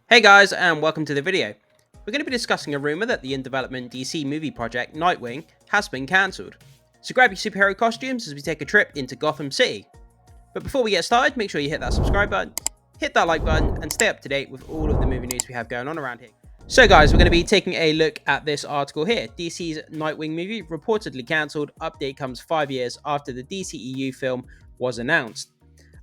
Hey guys, and welcome to the video. We're going to be discussing a rumour that the in-development DC movie project Nightwing has been cancelled. So grab your superhero costumes as we take a trip into Gotham City. But before we get started, make sure you hit that subscribe button, hit that like button, and stay up to date with all of the movie news we have going on around here. So guys, we're going to be taking a look at this article here. DC's Nightwing movie reportedly cancelled. Update comes 5 years after the DCEU film was announced.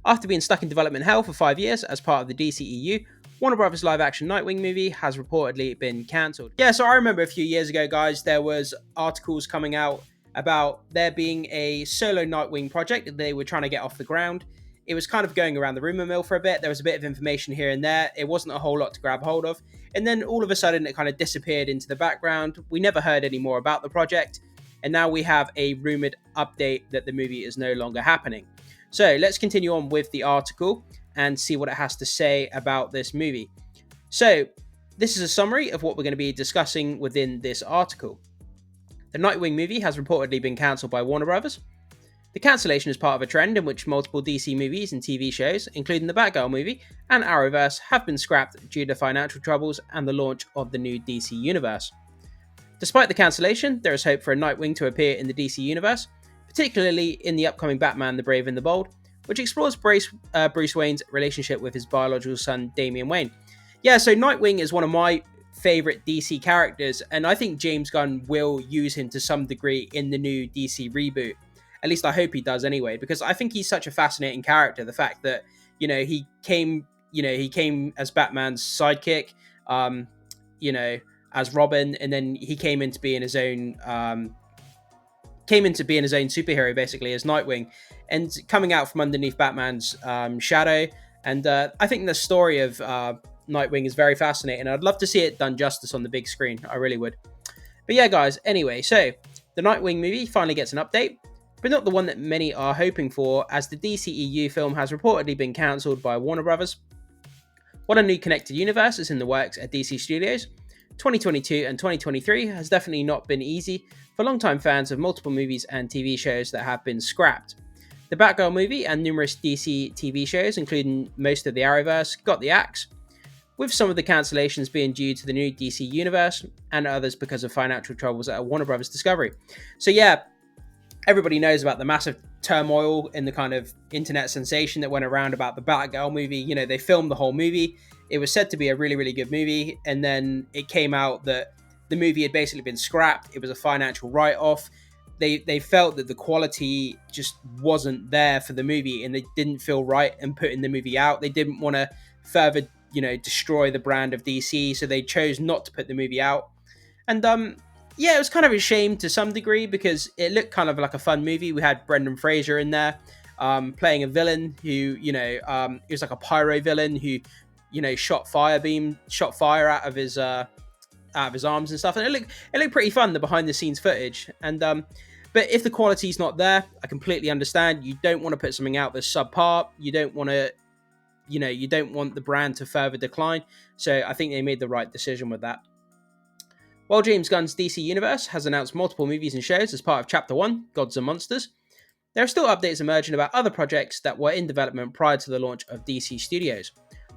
After being stuck in development hell for 5 years as part of the DCEU, Warner Brothers live-action Nightwing movie has reportedly been cancelled. Yeah, so I remember a few years ago, guys, there was articles coming out about there being a solo Nightwing project that they were trying to get off the ground. It was kind of going around the rumour mill for a bit. There was a bit of information here and there. It wasn't a whole lot to grab hold of. And then all of a sudden, it kind of disappeared into the background. We never heard any more about the project. And now we have a rumoured update that the movie is no longer happening. So let's continue on with the article and see what it has to say about this movie. So this is a summary of what we're going to be discussing within this article. The Nightwing movie has reportedly been cancelled by Warner Brothers. The cancellation is part of a trend in which multiple DC movies and TV shows, including the Batgirl movie and Arrowverse, have been scrapped due to financial troubles and the launch of the new DC universe. Despite the cancellation, there is hope for a Nightwing to appear in the DC universe, particularly in the upcoming Batman the Brave and the Bold, which explores Bruce Wayne's relationship with his biological son, Damian Wayne. Yeah, so Nightwing is one of my favourite DC characters, and I think James Gunn will use him to some degree in the new DC reboot. At least I hope he does anyway, because I think he's such a fascinating character. The fact that, he came as Batman's sidekick, as Robin, and then he came into being his own superhero, basically, as Nightwing, and coming out from underneath Batman's shadow. And I think the story of Nightwing is very fascinating. I'd love to see it done justice on the big screen. I really would. But yeah, guys, anyway, so the Nightwing movie finally gets an update, but not the one that many are hoping for, as the DCEU film has reportedly been cancelled by Warner Brothers. What a new connected universe is in the works at DC Studios. 2022 and 2023 has definitely not been easy for longtime fans of multiple movies and TV shows that have been scrapped. The Batgirl movie and numerous DC TV shows, including most of the Arrowverse, got the axe, with some of the cancellations being due to the new DC universe and others because of financial troubles at Warner Brothers Discovery. So yeah, everybody knows about the massive turmoil in the kind of internet sensation that went around about the Batgirl movie. They filmed the whole movie. It was said to be a really, really good movie, and then it came out that the movie had basically been scrapped. It was a financial write-off. They felt that the quality just wasn't there for the movie, and they didn't feel right in putting the movie out. They didn't want to further, destroy the brand of DC, so they chose not to put the movie out. And yeah, it was kind of a shame to some degree, because it looked kind of like a fun movie. We had Brendan Fraser in there playing a villain who, he was like a pyro villain who, shot fire out of his arms and stuff, and it looked pretty fun, the behind the scenes footage. And but if the quality's not there, I completely understand. You don't want to put something out that's subpar. You don't want to, you don't want the brand to further decline. So I think they made the right decision with that. While James Gunn's DC Universe has announced multiple movies and shows as part of Chapter 1, Gods and Monsters, there are still updates emerging about other projects that were in development prior to the launch of DC Studios.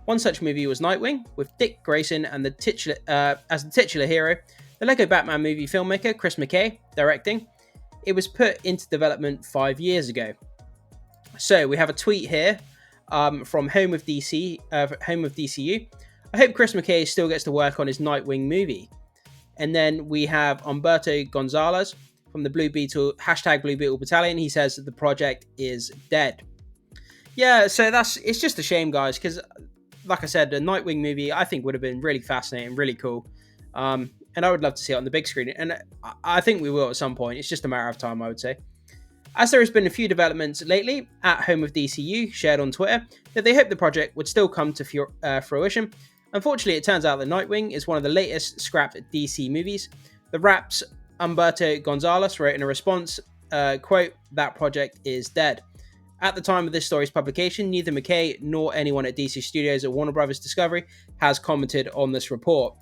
One such movie was Nightwing, with Dick Grayson and as the titular hero. The Lego Batman movie filmmaker Chris McKay directing. It was put into development 5 years ago. So we have a tweet here from Home of DCU. I hope Chris McKay still gets to work on his Nightwing movie. And then we have Humberto Gonzalez from the Blue Beetle Battalion. He says that the project is dead. Yeah, so it's just a shame, guys, because like I said, the Nightwing movie I think would have been really fascinating, really cool. And I would love to see it on the big screen. And I think we will at some point. It's just a matter of time, I would say. As there has been a few developments lately at Home of DCU shared on Twitter that they hope the project would still come to fruition. Unfortunately, it turns out that Nightwing is one of the latest scrapped DC movies. The Rap's Humberto Gonzalez wrote in a response, quote, "That project is dead." At the time of this story's publication, neither McKay nor anyone at DC Studios or Warner Brothers Discovery has commented on this report.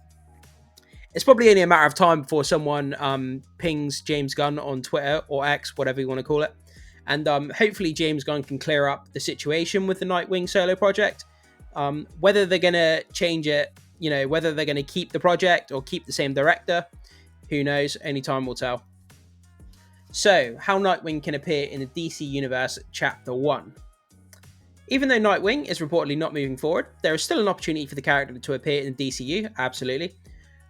It's probably only a matter of time before someone pings James Gunn on Twitter or X, whatever you want to call it. And hopefully James Gunn can clear up the situation with the Nightwing solo project. Whether they're going to change it you know, whether they're going to keep the project or keep the same director, who knows? Only time will tell. So, how Nightwing can appear in the DC Universe Chapter 1. Even though Nightwing is reportedly not moving forward, there is still an opportunity for the character to appear in the DCU, absolutely.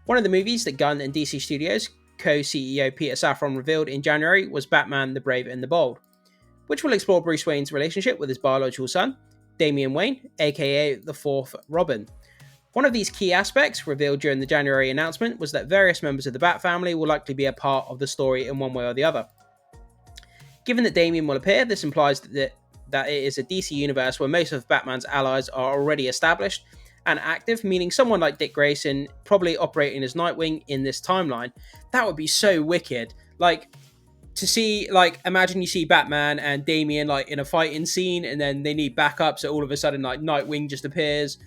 One of the movies that Gunn and DC Studios co-CEO Peter Safran revealed in January was Batman the Brave and the Bold, which will explore Bruce Wayne's relationship with his biological son, Damian Wayne, aka the Fourth Robin. One of these key aspects revealed during the January announcement was that various members of the Bat family will likely be a part of the story in one way or the other. Given that Damian will appear, this implies that it is a DC universe where most of Batman's allies are already established and active, meaning someone like Dick Grayson probably operating as Nightwing in this timeline. That would be so wicked. Like, to see, like, imagine you see Batman and Damian, like, in a fighting scene, and then they need backup, so all of a sudden, like, Nightwing just appears,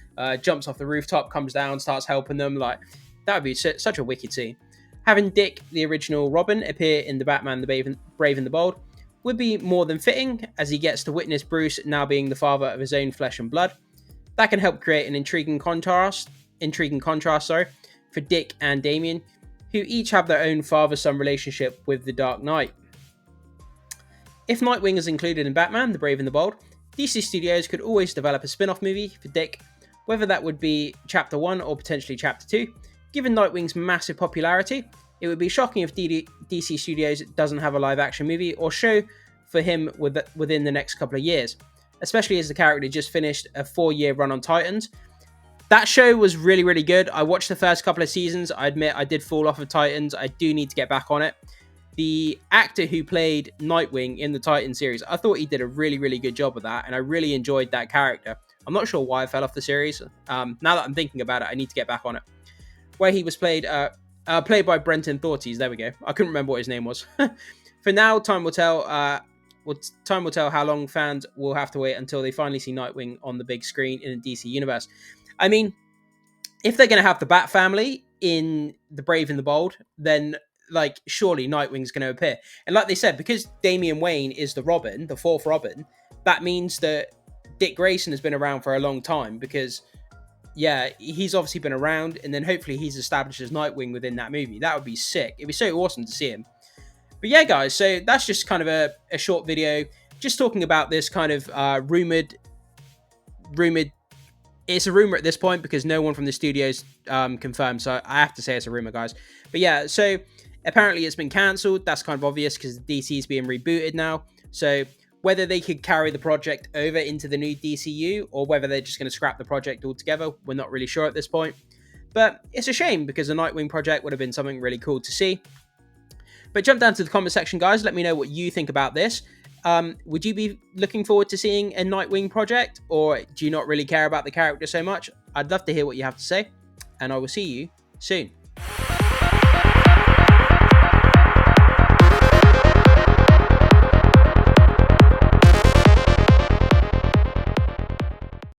jumps off the rooftop, comes down, starts helping them. Like, that would be such a wicked scene. Having Dick, the original Robin, appear in the Batman the Brave and the Bold would be more than fitting, as he gets to witness Bruce now being the father of his own flesh and blood. That can help create an intriguing contrast, for Dick and Damian, who each have their own father-son relationship with the Dark Knight. If Nightwing is included in Batman, the Brave and the Bold, DC Studios could always develop a spin-off movie for Dick, whether that would be Chapter 1 or potentially Chapter 2. Given Nightwing's massive popularity, it would be shocking if DC Studios doesn't have a live-action movie or show for him within the next couple of years, especially as the character just finished a 4-year run on Titans. That show was really, really good. I watched the first couple of seasons. I admit I did fall off of Titans. I do need to get back on it. The actor who played Nightwing in the Titan series, I thought he did a really, really good job of that, and I really enjoyed that character. I'm not sure why I fell off the series. Now that I'm thinking about it, I need to get back on it. Where he was played by Brenton Thortes. There we go. I couldn't remember what his name was. For now, time will tell. Time will tell how long fans will have to wait until they finally see Nightwing on the big screen in the DC universe. I mean, if they're going to have the Bat family in the Brave and the Bold, then, like, surely Nightwing's going to appear. And like they said, because Damian Wayne is the Robin, the fourth Robin, that means that Dick Grayson has been around for a long time, because, yeah, he's obviously been around, and then hopefully he's established as Nightwing within that movie. That would be sick. It'd be so awesome to see him. But yeah, guys, so that's just kind of a short video, just talking about this kind of rumored. It's a rumor at this point because no one from the studios confirmed, so I have to say it's a rumor, guys. But yeah, so apparently it's been cancelled. That's kind of obvious because DC's being rebooted now. So whether they could carry the project over into the new DCU or whether they're just going to scrap the project altogether, we're not really sure at this point. But it's a shame because the Nightwing project would have been something really cool to see. But jump down to the comment section, guys. Let me know what you think about this. Would you be looking forward to seeing a Nightwing project, or do you not really care about the character so much? I'd love to hear what you have to say, and I will see you soon.